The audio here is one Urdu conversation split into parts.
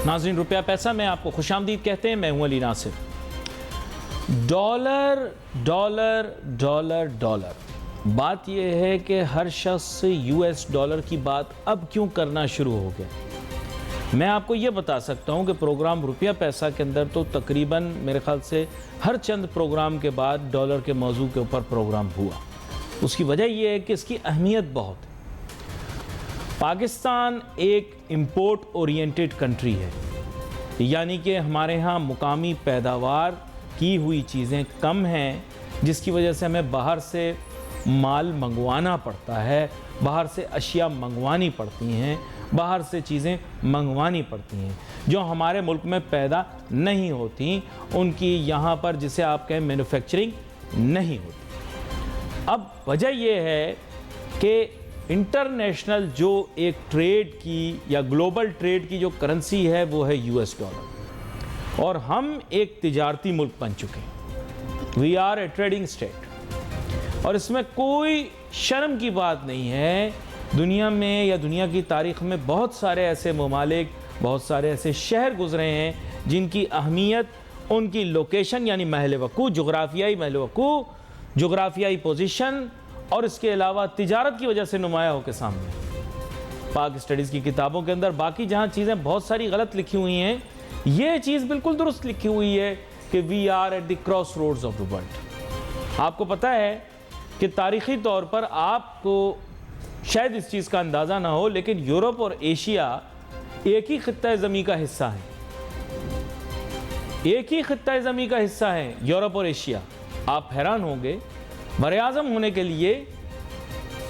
ناظرین روپیہ پیسہ میں آپ کو خوش آمدید کہتے ہیں، میں ہوں علی ناصر۔ ڈالر ڈالر ڈالر ڈالر، بات یہ ہے کہ ہر شخص یو ایس ڈالر کی بات اب کیوں کرنا شروع ہو گیا۔ میں آپ کو یہ بتا سکتا ہوں کہ پروگرام روپیہ پیسہ کے اندر تو تقریباً میرے خیال سے ہر چند پروگرام کے بعد ڈالر کے موضوع کے اوپر پروگرام ہوا۔ اس کی وجہ یہ ہے کہ اس کی اہمیت بہت ہے۔ پاکستان ایک امپورٹ اورینٹڈ کنٹری ہے، یعنی کہ ہمارے ہاں مقامی پیداوار کی ہوئی چیزیں کم ہیں، جس کی وجہ سے ہمیں باہر سے مال منگوانا پڑتا ہے، باہر سے اشیاء منگوانی پڑتی ہیں، باہر سے چیزیں منگوانی پڑتی ہیں جو ہمارے ملک میں پیدا نہیں ہوتی، ان کی یہاں پر جسے آپ کہیں مینوفیکچرنگ نہیں ہوتی۔ اب وجہ یہ ہے کہ انٹرنیشنل جو ایک ٹریڈ کی یا گلوبل ٹریڈ کی جو کرنسی ہے وہ ہے یو ایس ڈالر، اور ہم ایک تجارتی ملک بن چکے ہیں۔ We are a trading state, اور اس میں کوئی شرم کی بات نہیں ہے۔ دنیا میں یا دنیا کی تاریخ میں بہت سارے ایسے ممالک، بہت سارے ایسے شہر گزرے ہیں جن کی اہمیت ان کی لوکیشن یعنی محل وقوع، جغرافیائی محل وقوع، جغرافیائی پوزیشن اور اس کے علاوہ تجارت کی وجہ سے نمایاں ہو کے سامنے۔ پاک اسٹڈیز کی کتابوں کے اندر باقی جہاں چیزیں بہت ساری غلط لکھی ہوئی ہیں، یہ چیز بالکل درست لکھی ہوئی ہے کہ we are at the crossroads of the world. آپ کو پتہ ہے کہ تاریخی طور پر آپ کو شاید اس چیز کا اندازہ نہ ہو، لیکن یورپ اور ایشیا ایک ہی خطہ زمین کا حصہ ہیں۔ ایک ہی خطہ زمین کا حصہ ہیں یورپ اور ایشیا۔ آپ حیران ہوں گے، براعظم ہونے کے لیے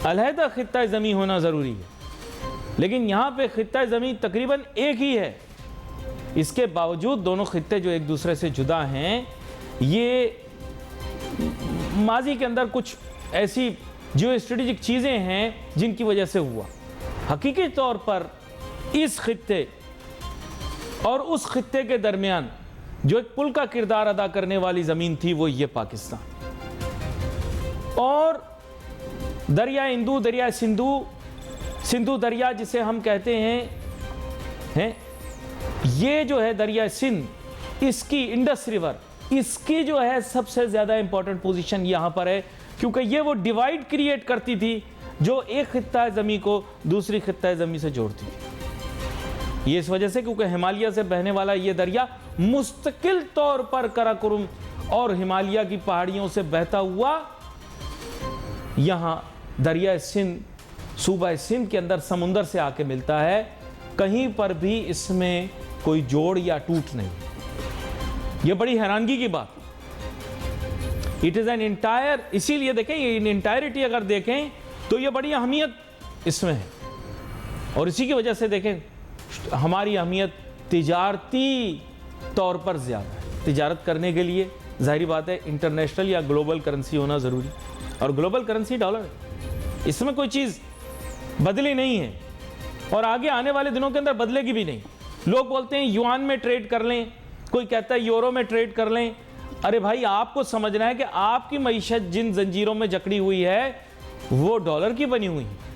علیحدہ خطہ زمین ہونا ضروری ہے، لیکن یہاں پہ خطہ زمین تقریباً ایک ہی ہے۔ اس کے باوجود دونوں خطے جو ایک دوسرے سے جدا ہیں، یہ ماضی کے اندر کچھ ایسی جو اسٹریٹجک چیزیں ہیں جن کی وجہ سے ہوا۔ حقیقی طور پر اس خطے اور اس خطے کے درمیان جو ایک پل کا کردار ادا کرنے والی زمین تھی وہ یہ پاکستان، اور دریا ہندو، دریا سندھو دریا جسے ہم کہتے ہیں، یہ جو ہے دریا سندھ، اس کی انڈس ریور، اس کی جو ہے سب سے زیادہ امپورٹنٹ پوزیشن یہاں پر ہے، کیونکہ یہ وہ ڈیوائیڈ کریٹ کرتی تھی جو ایک خطہ زمین کو دوسری خطہ زمین سے جوڑتی تھی۔ یہ اس وجہ سے کیونکہ ہمالیہ سے بہنے والا یہ دریا مستقل طور پر قراقرم اور ہمالیہ کی پہاڑیوں سے بہتا ہوا یہاں دریا سندھ، صوبہ سندھ کے اندر سمندر سے آ کے ملتا ہے۔ کہیں پر بھی اس میں کوئی جوڑ یا ٹوٹ نہیں۔ یہ بڑی حیرانگی کی بات۔ اٹ از این انٹائر، اسی لیے دیکھیں یہ انٹائرٹی اگر دیکھیں تو یہ بڑی اہمیت اس میں ہے، اور اسی کی وجہ سے دیکھیں ہماری اہمیت تجارتی طور پر زیادہ ہے۔ تجارت کرنے کے لیے ظاہری بات ہے انٹرنیشنل یا گلوبل کرنسی ہونا ضروری، اور گلوبل کرنسی ڈالر ہے۔ اس میں کوئی چیز بدلی نہیں ہے، اور آگے آنے والے دنوں کے اندر بدلے گی بھی نہیں۔ لوگ بولتے ہیں یوان میں ٹریڈ کر لیں، کوئی کہتا ہے یورو میں ٹریڈ کر لیں۔ ارے بھائی آپ کو سمجھنا ہے کہ آپ کی معیشت جن زنجیروں میں جکڑی ہوئی ہے وہ ڈالر کی بنی ہوئی ہے۔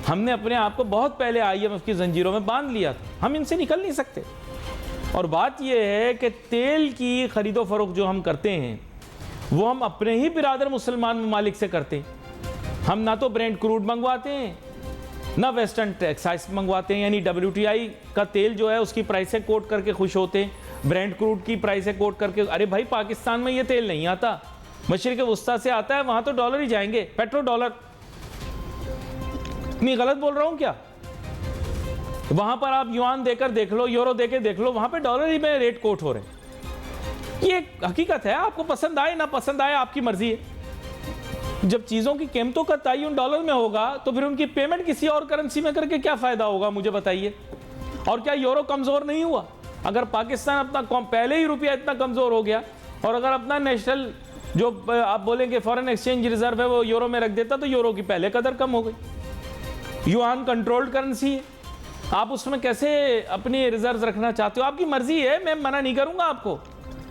ہم نے اپنے آپ کو بہت پہلے آئی ایم ایف کی زنجیروں میں باندھ لیا تھا، ہم ان سے نکل نہیں سکتے۔ اور بات یہ ہے کہ تیل کی خرید و فروخت جو ہم کرتے ہیں وہ ہم اپنے ہی برادر مسلمان ممالک سے کرتے ہیں۔ ہم نہ تو برینٹ کروڈ منگواتے ہیں، نہ ویسٹرن ٹیکسائز منگواتے ہیں، یعنی WTI کا تیل جو ہے اس کی پرائسیں کوٹ کر کے خوش ہوتے ہیں، برینٹ کروڈ کی پرائسیں کوٹ کر کے۔ ارے بھائی پاکستان میں یہ تیل نہیں آتا، مشرق وسطیٰ سے آتا ہے، وہاں تو ڈالر ہی جائیں گے، پیٹرو ڈالر۔ اتنی غلط بول رہا ہوں کیا؟ وہاں پر آپ یوان دے کر دیکھ لو، یورو دے کے دیکھ لو، وہاں پہ ڈالر ہی میں ریٹ کوٹ ہو رہے ہیں۔ یہ ایک حقیقت ہے، آپ کو پسند آئے نہ پسند آئے آپ کی مرضی ہے۔ جب چیزوں کی قیمتوں کا تعین ڈالر میں ہوگا تو پھر ان کی پیمنٹ کسی اور کرنسی میں کر کے کیا فائدہ ہوگا مجھے بتائیے۔ اور کیا یورو کمزور نہیں ہوا؟ اگر پاکستان اپنا پہلے ہی روپیہ اتنا کمزور ہو گیا، اور اگر اپنا نیشنل جو آپ بولیں کہ فورن ایکسچینج ریزرو ہے وہ یورو میں رکھ دیتا تو یورو کی پہلے قدر کم ہو گئی۔ یوان کنٹرولڈ کرنسی ہے، آپ اس میں کیسے اپنی ریزروز رکھنا چاہتے ہو؟ آپ کی مرضی ہے، میں منع نہیں کروں گا آپ کو۔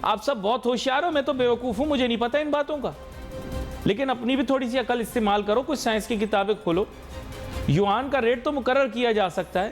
آپ سب بہت ہوشیار ہو، میں تو بیوقوف ہوں، مجھے نہیں پتہ ان باتوں کا، لیکن اپنی بھی تھوڑی سی عقل استعمال کرو، کچھ سائنس کی کتابیں کھولو۔ یوان کا ریٹ تو مقرر کیا جا سکتا ہے،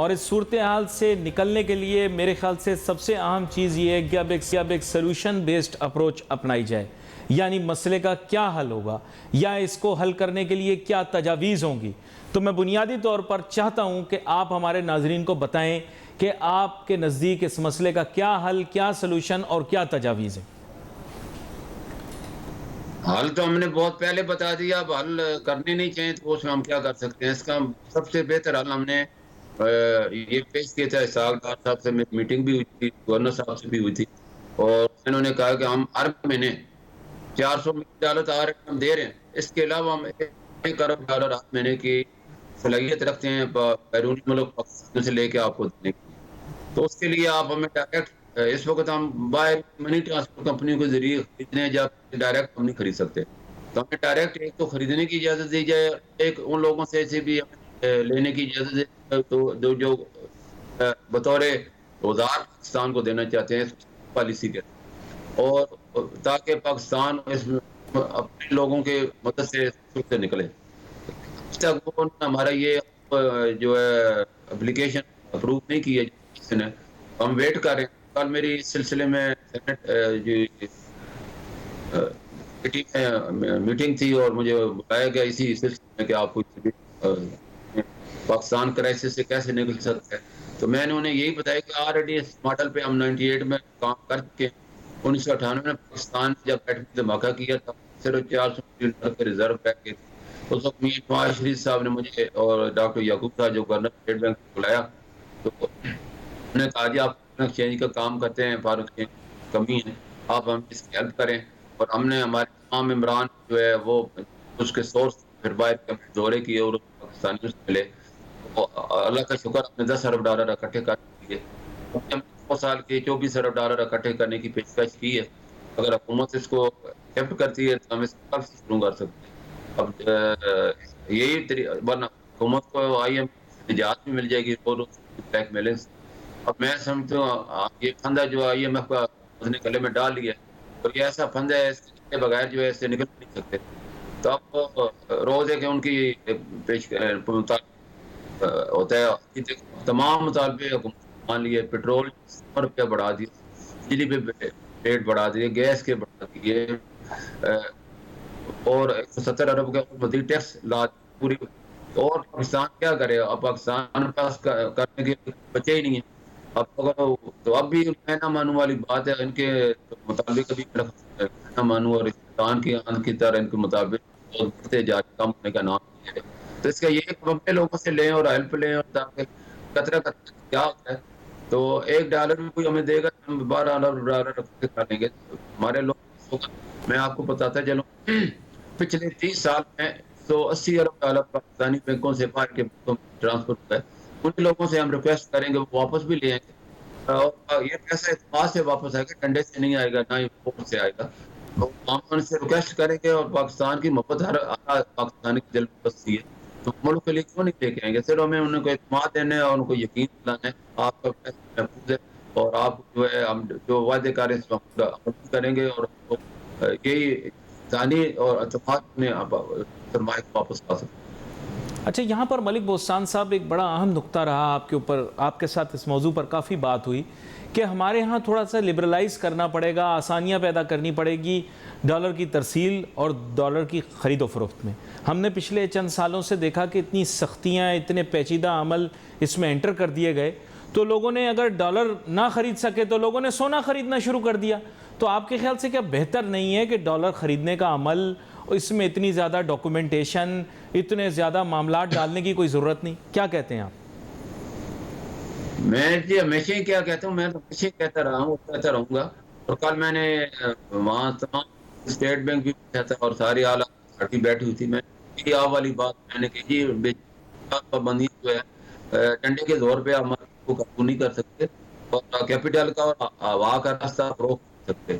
اور اس صورتحال سے نکلنے کے لیے میرے خیال سے سب سے اہم چیز یہ ہے کہ اب ایک سلوشن بیسڈ اپروچ اپنائی جائے، یعنی مسئلے کا کیا حل ہوگا یا اس کو حل کرنے کے لیے کیا تجاویز ہوں گی۔ تو میں بنیادی طور پر چاہتا ہوں کہ آپ ہمارے ناظرین کو بتائیں کہ آپ کے نزدیک اس مسئلے کا کیا حل، کیا سلوشن اور کیا تجاویز ہیں۔ حل تو ہم نے بہت پہلے بتا دیا، اب حل کرنے نہیں چاہیے تو اس میں ہم کیا کر سکتے ہیں۔ اس کا سب سے بہتر حل ہم نے یہ پیش کیا تھا، اسحاق ڈار صاحب سے میٹنگ بھی ہوئی تھی، گورنر صاحب سے بھی ہوئی تھی، اور انہوں نے کہا کہ ہم ہر مہینے $400 ملین ہم دے رہے ہیں، اس کے علاوہ ہم $1 ارب ہر مہینے کی صلاحیت رکھتے ہیں بیرونی ملک پاکستان سے لے کے آپ کو دینے کی۔ تو اس کے لیے آپ ہمیں ڈائریکٹ، اس وقت ہم باہر منی ٹرانسپورٹ کمپنیوں کے ذریعے خریدنے ہیں، جب ڈائریکٹ ہم نہیں خرید سکتے، تو ہمیں ڈائریکٹ ایک تو خریدنے کی اجازت دی جائے، ایک ان لوگوں سے بھی ہمیں لینے کی اجازت دی جائے تو جو بطور اوزار پاکستان کو دینا چاہتے ہیں پالیسی کے، اور تاکہ پاکستان اس اپنے لوگوں کے مدد سے نکلے۔ اب تک ہمارا یہ جو ہے اپلیکیشن اپروو نہیں کی ہے کسی نے، ہم ویٹ کر رہے ہیں۔ کل میری اس سلسلے میں میٹنگ تھی اور مجھے بتایا گیا اسی سلسلے میں کہ آپ کو پاکستان کرائسس سے کیسے نکل سکتا ہے، تو میں نے انہیں یہی بتایا کہ آلریڈی اس ماڈل پہ ہم 98 میں کام کر چکے ہیں۔ 1998 میں پاکستان جب ایٹمی دھماکہ کیا تھا صرف $400 ملین کے ریزرو رہ گئے تھے۔ اس وقت میر نواز شریف صاحب نے مجھے اور ڈاکٹر یعقوب صاحب جو گورنر اسٹیٹ بینک کو بلایا، تو انہوں نے کہا جی آپ فارن ایکسچینج کا کام کرتے ہیں، فارن ایکسچینج کی کمی ہے، آپ ہم اس کی ہیلپ کریں۔ اور ہم نے ہمارے تمام ممبران جو ہے وہ اس کے سورس پھر باہر کے دورے کیے اور پاکستانیوں سے ملے۔ اللہ کا شکر ہم نے $10 ارب اکٹھے کر دیے۔ ہم نے 2 سال کے $24 ارب اکٹھے کرنے کی پیشکش کی ہے۔ اگر حکومت اس کو ایکسیپٹ کرتی ہے تو ہم اس کو کب سے شروع کر سکتے ہیں۔ اب یہی ورنہ حکومت کو آئی ایم نجات بھی مل جائے گی اور بلیک بیلنس۔ اب میں سمجھتا ہوں یہ فنڈ جو آئی ایم ایف کا اس نے گلے میں ڈال لیا ہے، اور یہ ایسا فنڈ ہے اس کے بغیر جو ہے اسے نکل نہیں سکتے۔ تو اب روز ہے کہ ان کی پیش ہوتا ہے، تمام مطالبے حکومت مان لیے، پیٹرول $100 بڑھا دیے، بجلی پہ ریٹ بڑھا دیے، گیس کے بڑھا دیے، اور 170 ارب کا مزید ٹیکس لا پوری۔ اور پاکستان کیا کرے؟ اب پاکستان پاس کرنے کے بچے ہی نہیں ہیں۔ اب تو اب بھی کہنا مانو والی بات ہے، ان کے مطابق ابھی کہنا مانو اور پاکستان کی آن کی طرح ان کے مطابق بڑھتے جا رہے، کم ہونے کا نام نہیں ہے۔ تو اس کا یہ کہ ہم اپنے لوگوں سے لیں اور ہیلپ لیں، اور تاکہ قطرہ قطرہ کیا ہوتا ہے تو $1 بھی کوئی ہمیں دے گا تو ہم $12 رکھ کے کر لیں گے ہمارے لوگ۔ میں آپ کو بتاتا چلوں، پچھلے 30 سال میں $180 ارب پاکستانی بینکوں سے باہر کے بینکوں میں ٹرانسفر ہوا ہے۔ ان لوگوں سے ہم ریکویسٹ کریں گے وہ واپس بھی لے آئیں گے، اور یہ پیسہ اعتماد سے واپس آئے گا، ڈنڈے سے نہیں آئے گا، نہ ہی ووٹ سے آئے گا۔ تو ہم ان سے ریکویسٹ کریں گے، اور پاکستان کی محبت ہر پاکستانی کے دل میں بستی ہے، تو ملک کے لیے کیوں نہیں لے کے آئیں گے؟ صرف ہمیں ان کو اعتماد دینا ہے اور ان کو یقین دلانا ہے آپ کا پیسہ محفوظ ہے، اور آپ جو ہے ہم جو وعدے کر رہے ہیں اس پر عمل کریں گے، اور یہی ثانی اور اعتماد میں سرمایہ کو واپس پا سکتے ہیں۔ اچھا، یہاں پر ملک بوستان صاحب ایک بڑا اہم نقطہ رہا آپ کے اوپر، آپ کے ساتھ اس موضوع پر کافی بات ہوئی کہ ہمارے ہاں تھوڑا سا لبرلائز کرنا پڑے گا، آسانیاں پیدا کرنی پڑے گی ڈالر کی ترسیل اور ڈالر کی خرید و فروخت میں۔ ہم نے پچھلے چند سالوں سے دیکھا کہ اتنی سختیاں، اتنے پیچیدہ عمل اس میں انٹر کر دیے گئے، تو لوگوں نے اگر ڈالر نہ خرید سکے تو لوگوں نے سونا خریدنا شروع کر دیا۔ تو آپ کے خیال سے کیا بہتر نہیں ہے کہ ڈالر خریدنے کا عمل، اس میں اتنی زیادہ ڈاکومنٹیشن، اتنے زیادہ معاملات ڈالنے کی کوئی ضرورت نہیں؟ کیا کہتے ہیں آپ؟ میں جی ہمیشہ ہی کیا کہتا ہوں، میں تو ہمیشہ کہتا رہا ہوں اور کہتا رہوں گا۔ اور کل میں نے وہاں تمام اسٹیٹ بینک بھی بیٹھا تھا اور ساری اعلیٰ اتھارٹی بیٹھی ہوئی تھی، میں یہ والی بات میں نے کہی جی پابندی جو ہے ڈنڈے کے زور پہ ہم کو قابو نہیں کر سکتے، اور کیپٹل کا اور ہوا کا راستہ روک سکتے،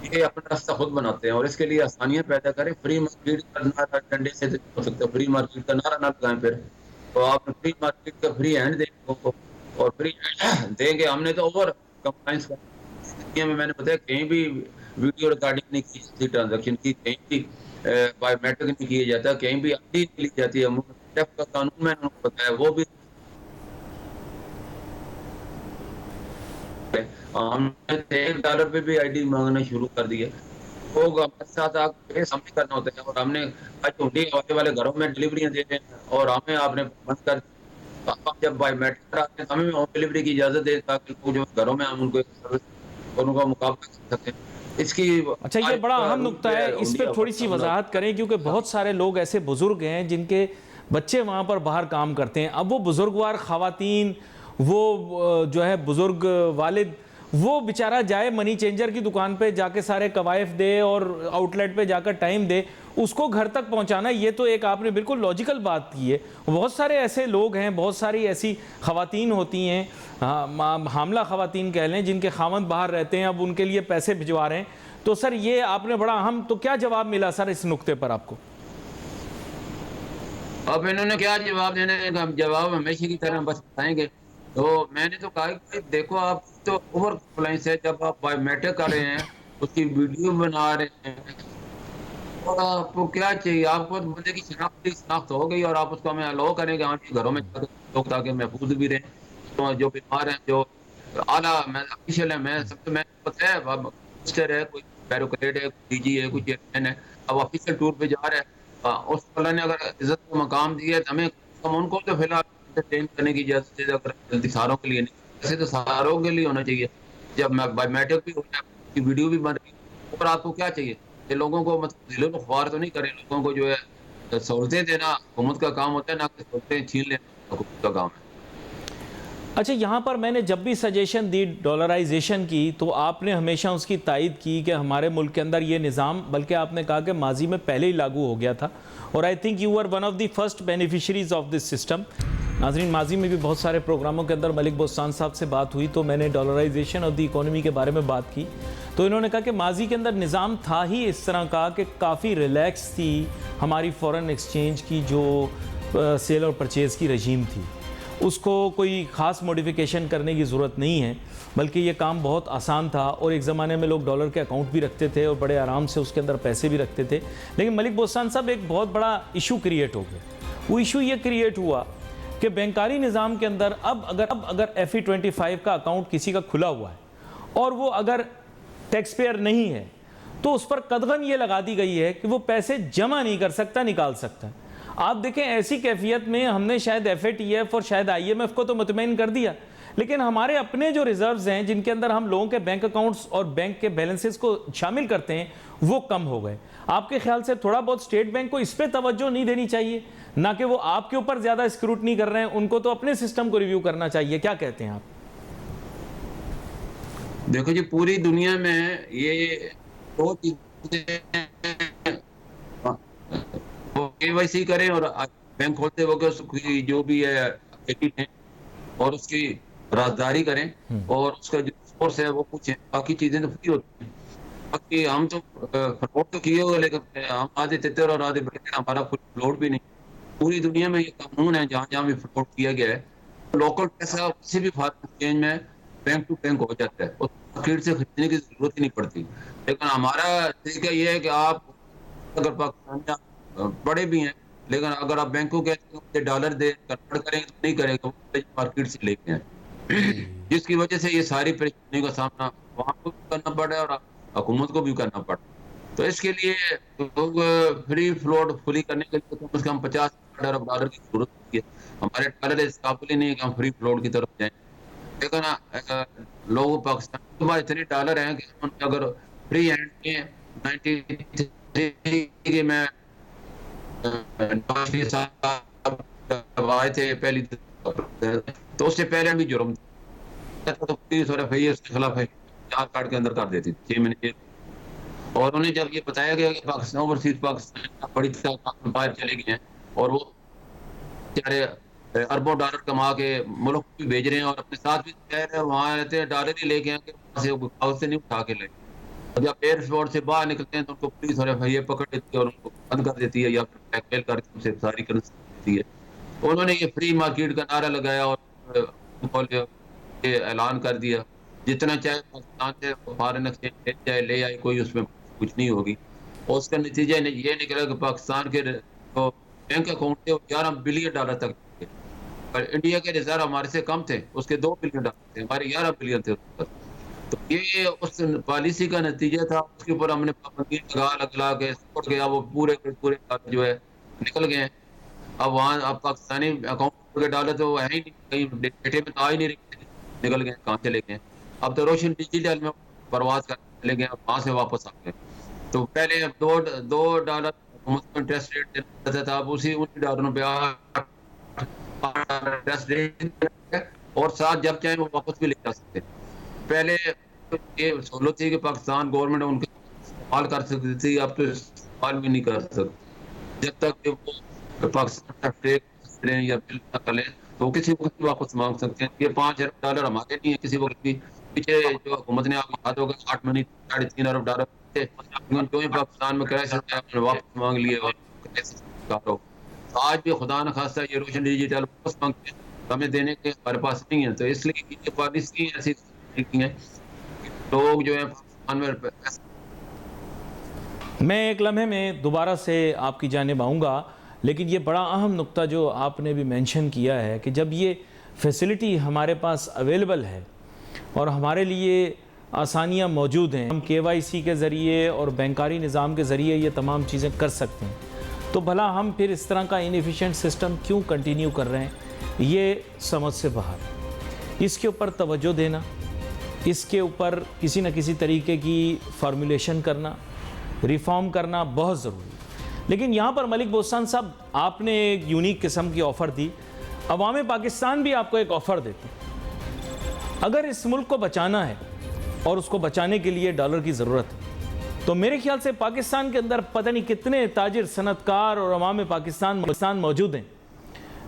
یہ اپنا راستہ خود بناتے ہیں، اور اس کے لیے آسانیاں پیدا کریں۔ فری مارکیٹ کا نعرہ ڈنڈے سے ہو سکتا ہے، فری مارکیٹ کا نعرہ نہ لگائیں، پھر تو آپ نے فری مارکیٹ کا فری ہینڈ دیں لوگوں کو، اور فری دیں گے۔ ہم نے تو اوور کمپلائنس کیا، میں نے بتایا کہیں بھی ویڈیو ریکارڈنگ نہیں کی جاتی ٹرانزیکشن کی، کہیں بھی بائی میٹرک نہیں کیا جاتا، کہیں بھی اپیل نہیں لی جاتی ہے۔ کا قانون میں نے بتایا وہ بھی ہم نے $1 پہ بھی آئی ڈی مانگنا شروع کر دیا. لوگ ہمارے ساتھ آ کے سامنے کرنا ہوتا ہے, اور ہم نے آج ہنڈی والے گھروں میں ڈلیوریاں دے رہے ہیں, اور ہمیں آپ نے بند کر دیا. آپ جب بایو میٹرک آتے ہیں تو ہمیں ہوم ڈلیوری کی اجازت دے, تاکہ لوگ جو گھروں میں ہم ان کو سروس اور ان کا مقابلہ کر سکیں. اس کی اچھا یہ بڑا اہم رول نکتہ یہ ہے, ہے اس پہ ہنڈیا تھوڑی سی وضاحت کریں, کیونکہ بہت سارے لوگ ایسے بزرگ ہیں جن کے بچے وہاں پر باہر کام کرتے ہیں. اب وہ بزرگوار خواتین, وہ جو ہے بزرگ والد, وہ بیچارہ جائے منی چینجر کی دکان پہ جا کے سارے کوائف دے اور آؤٹ لیٹ پہ جا کر ٹائم دے, اس کو گھر تک پہنچانا, یہ تو ایک آپ نے بالکل لاجیکل بات کی ہے. بہت سارے ایسے لوگ ہیں, بہت ساری ایسی خواتین ہوتی ہیں, حاملہ خواتین کہہ لیں, جن کے خاوند باہر رہتے ہیں, اب ان کے لیے پیسے بھجوا رہے ہیں. تو سر یہ آپ نے بڑا اہم, تو کیا جواب ملا سر اس نقطے پر آپ کو؟ اب انہوں نے کیا جواب دینا ہے, جواب ہمیشہ کی طرح بس بتائیں گے. تو میں نے تو کہا کہ دیکھو آپ تو اوور کمپلائنس ہے, جب آپ بایو میٹرک کر رہے ہیں, اس کی ویڈیو بنا رہے ہیں, اور آپ کو کیا چاہیے, آپ کو بندے کی شناخت ہو گئی, اور آپ اس کو ہمیں الاؤ کریں گے گھروں میں لوگ, تاکہ محفوظ بھی رہیں. تو جو بیمار ہیں, جو اعلیٰ آفیشیل ہے, میں سب سے میں پتہ ہے منسٹر ہے, کوئی بیوروکریٹ ہے, کوئی ڈی جی ہے, کوئی چیئرمین ہے, اب آفیشیل ٹور پہ جا رہے ہیں, اس اللہ نے اگر عزت کو مقام دیا ہے تو ہمیں ان کو تو فی الحال انٹرٹین کرنے کی اجازت ہے, اگر جلدی ساروں کے لیے نہیں, ایسے تو ساروں کے لیے ہونا چاہیے. جب بایو میٹرک بھی ہو جائے, اس کی ویڈیو بھی بن رہی ہے, اور آپ کو کیا چاہیے کہ لوگوں کو مطلب ذل و خوار تو نہیں کریں, لوگوں کو جو ہے سہولتیں دینا حکومت کا کام ہوتا ہے, نہ کہ سہولتیں چھین لینا حکومت کا کام ہے. اچھا یہاں پر میں نے جب بھی سجیشن دی ڈالرائزیشن کی, تو آپ نے ہمیشہ اس کی تائید کی کہ ہمارے ملک کے اندر یہ نظام, بلکہ آپ نے کہا کہ ماضی میں پہلے ہی لاگو ہو گیا تھا, اور I think you are one of the first beneficiaries of this system. ناظرین, ماضی میں بھی بہت سارے پروگراموں کے اندر ملک بوستان صاحب سے بات ہوئی, تو میں نے ڈالرائزیشن آف دی اکانومی کے بارے میں بات کی, تو انہوں نے کہا کہ ماضی کے اندر نظام تھا ہی اس طرح کا کہ کافی ریلیکس تھی ہماری فورن ایکسچینج کی جو سیل اور پرچیز کی رجیم تھی, اس کو کوئی خاص موڈیفیکیشن کرنے کی ضرورت نہیں ہے, بلکہ یہ کام بہت آسان تھا. اور ایک زمانے میں لوگ ڈالر کے اکاؤنٹ بھی رکھتے تھے اور بڑے آرام سے اس کے اندر پیسے بھی رکھتے تھے. لیکن ملک بوستان صاحب ایک بہت بڑا ایشو کریٹ ہو گیا. وہ ایشو یہ کریٹ ہوا کہ بینکاری نظام کے اندر اب اگر FE25 کا اکاؤنٹ کسی کا کھلا ہوا ہے, اور وہ اگر ٹیکس پیئر نہیں ہے, تو اس پر قدغن یہ لگا دی گئی ہے کہ وہ پیسے جمع نہیں کر سکتا, نکال سکتا ہے. آپ دیکھیں ایسی کیفیت میں ہم نے شاید FATF اور شاید IMF کو تو مطمئن کر دیا, لیکن ہمارے اپنے جو ریزروز ہیں, جن کے اندر ہم لوگوں کے بینک اکاؤنٹس اور بینک کے بیلنسز کو شامل کرتے ہیں, وہ کم ہو گئے. آپ کے خیال سے تھوڑا بہت اسٹیٹ بینک کو اس پہ توجہ نہیں دینی چاہیے, نہ کہ وہ آپ کے اوپر زیادہ اسکروٹنی کر رہے ہیں, ان کو تو اپنے سسٹم کو ریویو کرنا چاہیے؟ کیا کہتے ہیں آپ؟ دیکھو جی, پوری دنیا میں یہ دو چیزیں, KYC کریں اور بینک کھولتے وقت اس کی جو بھی ہے اور اس کی رازداری کریں, اور اس کا جو سورس ہے وہ پوچھیں. باقی چیزیں تو فری ہوتی ہیں. باقی ہم تو فراڈ تو کیے ہوئے, لیکن ہم آدھے تتر اور آدھے بیٹھے, ہمارا فراڈ بھی نہیں. پوری دنیا میں یہ قانون ہے, جہاں جہاں بھی فراڈ کیا گیا ہے, لوکل پیسہ کسی بھی فارن ایکسچینج میں بینک ٹو بینک ہو جاتا ہے, اور مارکیٹ سے خریدنے کی ضرورت ہی نہیں پڑتی. لیکن ہمارا طریقہ یہ ہے کہ آپ اگر پاکستان بڑے بھی ہیں, لیکن اگر آپ بینکوں کے ڈالر دے کنورٹ کریں تو نہیں کرے گا, مارکیٹ سے لے کے ہیں, جس کی وجہ سے یہ ساری پریشانیوں کا سامنا وہاں کو بھی کرنا پڑا ہے اور حکومت کو بھی کرنا پڑا. تو اس کے لیے لوگ فری فلوٹ فلی کرنے کے لیے کم از کم $50 ارب کی ضرورت ہوتی ہے. ہمارے ڈالر اس قابل ہی نہیں ہے کہ ہم فری فلوٹ کی طرف جائیں. لیکن لوگ پاکستان کے پاس اتنے ڈالر ہیں کہ ہم اگر فری ہینڈ میں 93 میں آئے تھے پہلی, تو اس سے پہلے بھی جرم تو پولیس اور FIA کے خلاف 4 کارڈ کے اندر کر دیتی تھی 6 مہینے. اور انہیں جب یہ بتایا گیا کہ پاکستان اوورسیز پاکستان بڑی تعداد میں باہر چلے گئے ہیں, اور وہ بیچارے اربوں ڈالر کما کے ملک بھی بھیج رہے ہیں, اور اپنے ساتھ بھی وہاں رہتے ہیں, ڈالر ہی لے کے آئیں گے, وہاں سے کاغذ سے نہیں اٹھا کے لے. جب ایئرپورٹ سے باہر نکلتے ہیں تو ان کو پولیس اور FIA پکڑ لیتی ہے اور ان کو بند کر دیتی ہے, یا پھر بلیک میل کر کے ان سے ساری کرنسی دیتی ہے. انہوں نے یہ فری مارکیٹ کا نعرہ لگایا اور یہ اعلان کر دیا, جتنا چاہے پاکستان سے فارن ایکسچینج لے آئے, کوئی اس میں کچھ نہیں ہوگی. اور اس کا نتیجہ یہ نکلا کہ پاکستان کے بینک اکاؤنٹ تھے $11 بلین تک, اور انڈیا کے ریزرو ہمارے سے کم تھے, اس کے $2 بلین تھے, ہمارے $11 بلین تھے. تو یہ اس پالیسی کا نتیجہ تھا. اس کے اوپر ہم نے پابندی لگا کے سپورٹ کیا, وہ پورے جو ہے نکل گئے ہیں. اب وہاں اب پاکستانی اکاؤنٹ کے ڈالر تو ہے ہی نہیں, کہیں ڈیٹے میں تو آ ہی نہیں رہے, نکل گئے, کہاں چلے گئے. اب تو روشن ڈیجیٹل میں پرواز کرنے چلے گئے, وہاں سے واپس آ گئے. تو پہلے $2 حکومت کو انٹرسٹ ریٹ دیتا تھا, اب اسی $19 پہ انٹرسٹ ریٹ, اور ساتھ جب چاہیں وہ واپس بھی لے جا سکتے ہیں. پہلے یہ سہولت تھی کہ پاکستان گورنمنٹ ان کے استعمال کر سکتی تھی, اب تو استعمال بھی نہیں کر سکتی. جب تک کہ وہ پاکستان کریں یا بل نہ کریں تو کسی وقت واپس مانگ سکتے ہیں. یہ $5 ارب ہمارے نہیں ہے کسی وقت بھی. پیچھے جو حکومت نے آپ یاد ہوگا 8 مہینے $3.5 ارب تھے, جو ہی پاکستان میں کرائسس واپس مانگ لیے. آج بھی خدا نخواستہ یہ روشن ڈیجیٹل واپس مانگتے ہیں, ہمیں دینے کے ہمارے پاس نہیں ہے. تو اس لیے یہ پالیسی ایسی کی ہے لوگ جو ہے پاکستان میں. میں ایک لمحے میں دوبارہ سے آپ کی جانب آؤں گا, لیکن یہ بڑا اہم نقطہ جو آپ نے بھی مینشن کیا ہے کہ جب یہ فیسلٹی ہمارے پاس اویلیبل ہے اور ہمارے لیے آسانیاں موجود ہیں, ہم KYC کے ذریعے اور بینکاری نظام کے ذریعے یہ تمام چیزیں کر سکتے ہیں, تو بھلا ہم پھر اس طرح کا انیفیشینٹ سسٹم کیوں کنٹینیو کر رہے ہیں؟ یہ سمجھ سے باہر. اس کے اوپر توجہ دینا, اس کے اوپر کسی نہ کسی طریقے کی فارمولیشن کرنا, ریفارم کرنا بہت ضروری ہے. لیکن یہاں پر ملک بوستان صاحب آپ نے ایک یونیک قسم کی آفر دی, عوام پاکستان بھی آپ کو ایک آفر دیتے ہیں. اگر اس ملک کو بچانا ہے اور اس کو بچانے کے لیے ڈالر کی ضرورت ہے, تو میرے خیال سے پاکستان کے اندر پتہ نہیں کتنے تاجر, صنعت کار اور عوام پاکستان موجود ہیں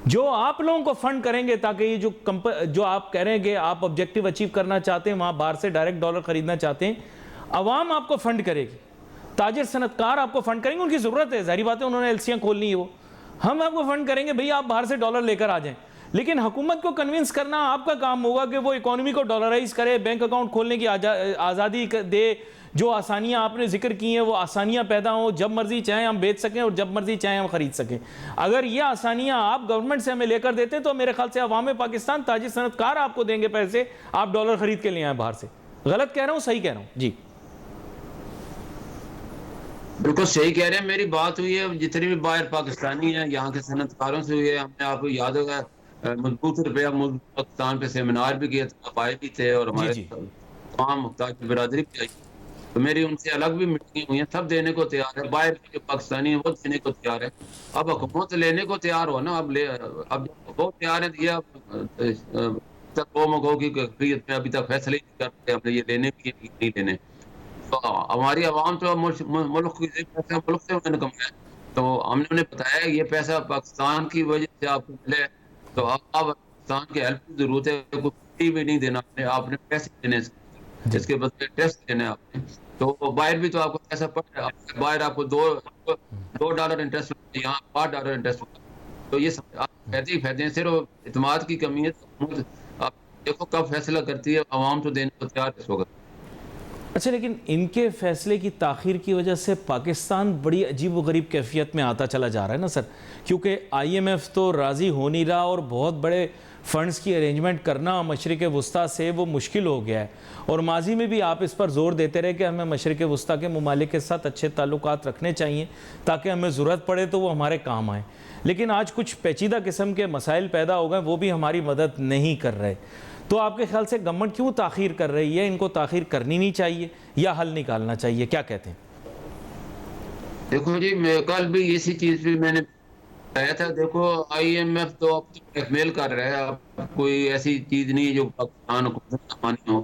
جو آپ لوگوں کو فنڈ کریں گے, تاکہ یہ جو آپ کہہ رہے ہیں کہ آپ آبجیکٹیو اچیو کرنا چاہتے ہیں, وہاں باہر سے ڈائریکٹ ڈالر خریدنا چاہتے ہیں, عوام آپ کو فنڈ کرے گی, تاجر صنعت کار آپ کو فنڈ کریں گے. ان کی ضرورت ہے, ظاہری بات ہے, انہوں نے ایلسیاں کھولنی ہے, وہ ہم آپ کو فنڈ کریں گے, بھئی آپ باہر سے ڈالر لے کر آ جائیں. لیکن حکومت کو کنونس کرنا آپ کا کام ہوگا کہ وہ اکانومی کو ڈالرائز کرے, بینک اکاؤنٹ کھولنے کی آزادی دے, جو آسانیاں آپ نے ذکر کی ہیں وہ آسانیاں پیدا ہوں, جب مرضی چاہیں ہم بیچ سکیں اور جب مرضی چاہیں ہم خرید سکیں. اگر یہ آسانیاں آپ گورنمنٹ سے ہمیں لے کر دیتے تو میرے خیال سے عوام پاکستان, تاجر صنعت کار آپ کو دیں گے پیسے, آپ ڈالر خرید کے لے آئیں باہر سے. غلط کہہ رہا ہوں, صحیح کہہ رہا ہوں؟ جی بالکل صحیح کہہ رہے ہیں. میری بات ہوئی ہے جتنے بھی باہر پاکستانی ہیں یہاں کے صنعت کاروں سے ہوئی ہے. ہم نے آپ کو یاد ہوگا مضبوط روپیہ پاکستان پہ سیمینار بھی کیا تھا, آئے بھی تھے, اور جی ہمارے جی تمام محتاج برادری بھی آئی. تو میری ان سے الگ بھی میٹنگیں ہوئی ہیں, سب دینے کو تیار ہے. باہر جو پاکستانی ہیں وہ دینے کو تیار ہے. اب حکومت لینے کو تیار ہو نا, اب وہ تیار ہے دیا, وہ مگو کی کیفیت میں ابھی تک فیصلے نہیں کرتے ہم نے یہ لینے کی نہیں لینے. تو ہماری عوام تو ملک سے انہوں نے کمایا, تو ہم نے انہیں بتایا یہ پیسہ پاکستان کی وجہ سے آپ کو ملے, تو اب پاکستان کی ہیلپ کی ضرورت ہے, کوئی بھی نہیں دینا آپ نے پیسے دینے, اس کے بدلے ٹیسٹ دینے آپ نے. تو باہر بھی تو آپ کو پیسہ پڑ رہا ہے, باہر آپ کو $2 انٹرسٹ, یہاں $5 انٹرسٹ. تو یہ فائدے ہی فائدے ہیں, صرف اعتماد کی کمی ہے. آپ دیکھو کب فیصلہ کرتی ہے, عوام تو دینے کو تیار اس وقت. اچھا, لیکن ان کے فیصلے کی تاخیر کی وجہ سے پاکستان بڑی عجیب و غریب کیفیت میں آتا چلا جا رہا ہے نا سر, کیونکہ IMF تو راضی ہو نہیں رہا, اور بہت بڑے فنڈز کی ارینجمنٹ کرنا مشرق وسطیٰ سے وہ مشکل ہو گیا ہے. اور ماضی میں بھی آپ اس پر زور دیتے رہے کہ ہمیں مشرق وسطیٰ کے ممالک کے ساتھ اچھے تعلقات رکھنے چاہیے تاکہ ہمیں ضرورت پڑے تو وہ ہمارے کام آئیں. لیکن آج کچھ پیچیدہ قسم کے مسائل پیدا ہو گئے, وہ بھی ہماری مدد نہیں کر رہے. تو آپ کے خیال سے گورنمنٹ کیوں تاخیر کر رہی ہے؟ ان کو تاخیر کرنی نہیں چاہیے یا حل نکالنا چاہیے, کیا کہتے ہیں؟ دیکھو جی, کل بھی اسی چیز بھی میں نے بتایا تھا. دیکھو IMF تو اب بلیک میل کر رہا ہے, اب کوئی ایسی چیز نہیں جو پاکستان کو مانی ہو.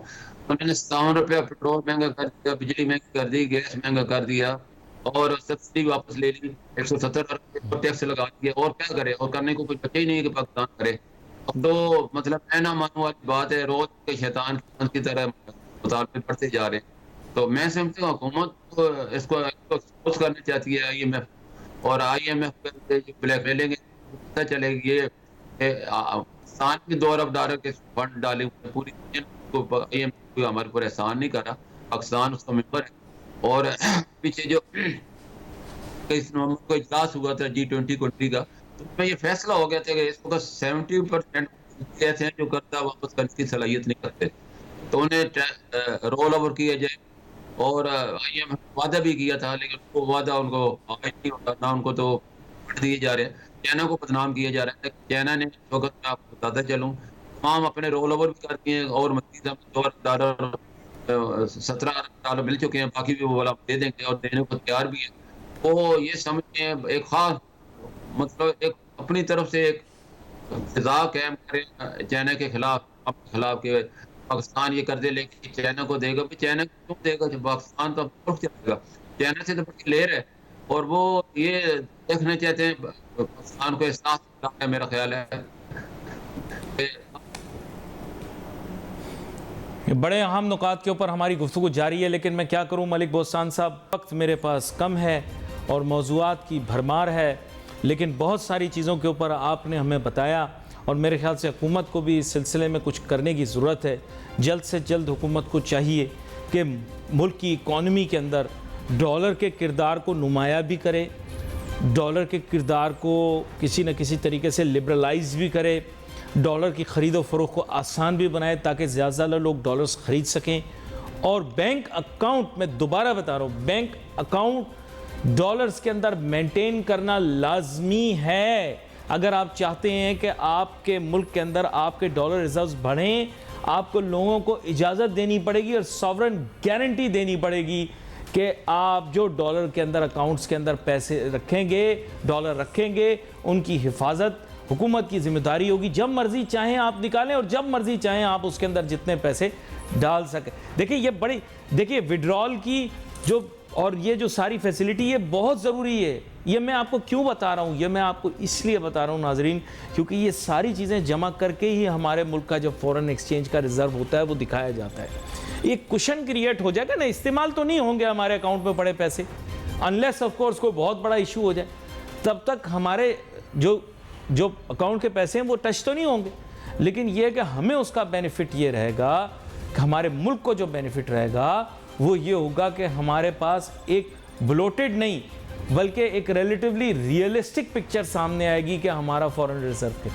انہوں نے $57 پیٹرول مہنگا کر دیا, بجلی مہنگی کر دی, گیس مہنگا کر دیا, اور سبسڈی واپس لے لی, 170 ٹیکس لگا دیا. اور کیا کرے, اور کرنے کو کچھ بچے ہی نہیں کہ پاکستان کرے. اب تو مطلب نہ مانو والی بات ہے, روز کے شیطان کی طرح مطالبے پڑھتے جا رہے ہیں. تو میں سمجھتا ہوں حکومت اس کو ایکسپوز کرنا چاہتی ہے IMF, اور IMF جو بلیک میلنگ پتہ چلے گی یہ پاکستان کے $2 ارب کے فنڈ ڈالے ہوئے, پوری IMF ہمارے پر احسان نہیں کرا, پاکستان اس کا ممبر ہے. اور پیچھے جو 21 نومبر کو اجلاس ہوا تھا G20 کنٹری کا, تو اس میں یہ فیصلہ ہو گیا تھا کہ اس وقت 70% ایسے ہیں جو قرضہ واپس کرنے کی صلاحیت نہیں کرتے. تو انہیں رول اوور کیا جائے، اور IMF وعدہ بھی کیا تھا، لیکن وہ وعدہ ان کو آج نہیں ہوتا، نہ ان کو تو پٹ دیے جا رہے ہیں، چائنا کو بدنام کیا جا رہا ہے۔ چائنا نے اس وقت میں آپ کو بتاتا چلوں تمام اپنے رول اوور بھی کر دیے ہیں، اور مزید $2 $17 ارب مل چکے ہیں، باقی بھی وہ والا دے دیں گے اور دینے کو تیار بھی ہے۔ وہ یہ سمجھتے ہیں ایک خاص مطلب ایک اپنی طرف سے ایک فضا قائم کریں چائنا کے خلاف، اپنے خلاف، کہ پاکستان یہ قرضے لے کے چائنا کو دے گا۔ چائنا کو کیوں دے گا جب پاکستان تو رک جائے گا، چائنا سے تو بڑی لے رہے، اور وہ یہ دیکھنا چاہتے ہیں پاکستان کو احساس ہے، میرا خیال ہے کہ بڑے اہم نکات کے اوپر ہماری گفتگو جاری ہے، لیکن میں کیا کروں ملک بوستان صاحب، وقت میرے پاس کم ہے اور موضوعات کی بھرمار ہے، لیکن بہت ساری چیزوں کے اوپر آپ نے ہمیں بتایا، اور میرے خیال سے حکومت کو بھی اس سلسلے میں کچھ کرنے کی ضرورت ہے۔ جلد سے جلد حکومت کو چاہیے کہ ملک کی اکانومی کے اندر ڈالر کے کردار کو نمایاں بھی کرے، ڈالر کے کردار کو کسی نہ کسی طریقے سے لبرلائز بھی کرے، ڈالر کی خرید و فروخت کو آسان بھی بنائے تاکہ زیادہ سے زیادہ لوگ ڈالرز خرید سکیں، اور بینک اکاؤنٹ، میں دوبارہ بتا رہا ہوں، بینک اکاؤنٹ ڈالرز کے اندر مینٹین کرنا لازمی ہے۔ اگر آپ چاہتے ہیں کہ آپ کے ملک کے اندر آپ کے ڈالر ریزروز بڑھیں، آپ کو لوگوں کو اجازت دینی پڑے گی اور ساورن گارنٹی دینی پڑے گی کہ آپ جو ڈالر کے اندر اکاؤنٹس کے اندر پیسے رکھیں گے، ڈالر رکھیں گے، ان کی حفاظت حکومت کی ذمہ داری ہوگی۔ جب مرضی چاہیں آپ نکالیں اور جب مرضی چاہیں آپ اس کے اندر جتنے پیسے ڈال سکیں۔ دیکھیں وڈرال کی جو اور یہ جو ساری فیسلٹی یہ بہت ضروری ہے۔ یہ میں آپ کو کیوں بتا رہا ہوں؟ یہ میں آپ کو اس لیے بتا رہا ہوں ناظرین، کیونکہ یہ ساری چیزیں جمع کر کے ہی ہمارے ملک کا جو فورن ایکسچینج کا ریزرو ہوتا ہے وہ دکھایا جاتا ہے۔ ایک کوشن کریٹ ہو جائے گا نا، استعمال تو نہیں ہوں گے ہمارے اکاؤنٹ میں پڑے پیسے، انلیس آف کورس کوئی بہت بڑا ایشو ہو جائے، تب تک ہمارے جو اکاؤنٹ کے پیسے ہیں وہ ٹچ تو نہیں ہوں گے۔ لیکن یہ کہ ہمیں اس کا بینیفٹ یہ رہے گا کہ ہمارے ملک کو جو بینیفٹ رہے گا وہ یہ ہوگا کہ ہمارے پاس ایک بلوٹڈ نہیں بلکہ ایک ریلیٹیولی ریئلسٹک پکچر سامنے آئے گی کہ ہمارا فورن ریزرو کے،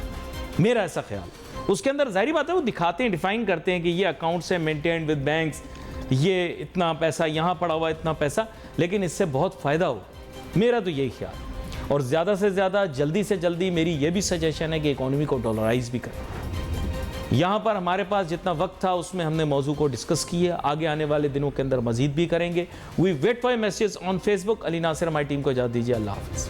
میرا ایسا خیال۔ اس کے اندر ظاہری بات ہے وہ دکھاتے ہیں، ڈیفائن کرتے ہیں کہ یہ اکاؤنٹ سے مینٹینڈ ود بینکس، یہ اتنا پیسہ یہاں پڑا ہوا، اتنا پیسہ، لیکن اس سے بہت فائدہ ہو، میرا تو یہی خیال۔ اور زیادہ سے زیادہ جلدی سے جلدی میری یہ بھی سجیشن ہے کہ اکانومی کو ڈالرائز بھی کریں۔ یہاں پر ہمارے پاس جتنا وقت تھا اس میں ہم نے موضوع کو ڈسکس کیا، آگے آنے والے دنوں کے اندر مزید بھی کریں گے۔ We wait for messages on Facebook. Ali Nasir ہماری ٹیم کو اجازت دیجیے، اللہ حافظ۔